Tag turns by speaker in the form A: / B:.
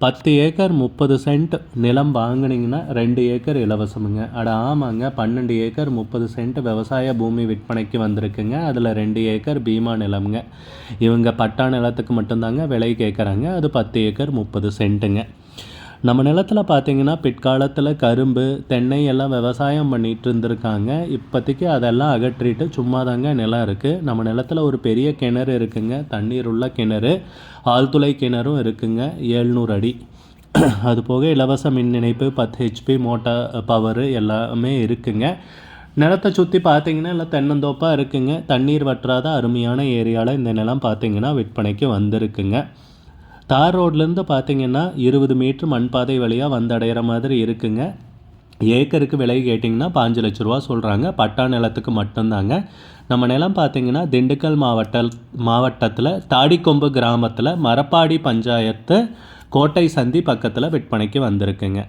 A: 10 acre 30 send நிலம் வாங்கினீங்கன்னா 2 acre இலவசமுங்க. அட ஆமாங்க, 12 ஏக்கர் 30 சென்ட் விவசாய பூமி விற்பனைக்கு வந்திருக்குங்க. அதில் 2 ஏக்கர் பீமா நிலம்ங்க. இவங்க பட்டா நிலத்துக்கு மட்டும்தாங்க விலை கேட்குறாங்க. அது 10 ஏக்கர் 30 சென்ட்டுங்க. நம்ம நிலத்தில் பார்த்திங்கன்னா பிற்காலத்தில் கரும்பு தென்னை எல்லாம் விவசாயம் பண்ணிகிட்டு இருந்திருக்காங்க. இப்போதைக்கு அதெல்லாம் அகற்றிட்டு சும்மா தாங்க நிலம் இருக்குது. நம்ம நிலத்தில் ஒரு பெரிய கிணறு இருக்குங்க, தண்ணீர் உள்ள கிணறு, ஆழ்துளை கிணறும் இருக்குங்க, 700 அடி. அது போக இலவச மின் இணைப்பு, 10 ஹெச்பி மோட்டார் பவரு எல்லாமே இருக்குங்க. நிலத்தை சுற்றி பார்த்திங்கன்னா எல்லாம் தென்னந்தோப்பாக இருக்குங்க. தண்ணீர் வற்றாத அருமையான ஏரியாவில் இந்த நிலம் பார்த்திங்கன்னா விற்பனைக்கு வந்திருக்குங்க. தார் ரோட்லேருந்து பார்த்திங்கன்னா 20 மீட்ரு மண் பாதை வழியாக வந்தடைகிற மாதிரி இருக்குங்க. ஏக்கருக்கு விலை கேட்டிங்கன்னா 5 லட்ச ரூபா சொல்கிறாங்க. பட்டா நிலத்துக்கு மட்டும்தாங்க. நம்ம நிலம் பார்த்திங்கன்னா திண்டுக்கல் மாவட்டத்தில் தாடிக்கொம்பு கிராமத்தில் மரப்பாடி பஞ்சாயத்து கோட்டை சந்தி பக்கத்தில் விற்பனைக்கு வந்திருக்குங்க.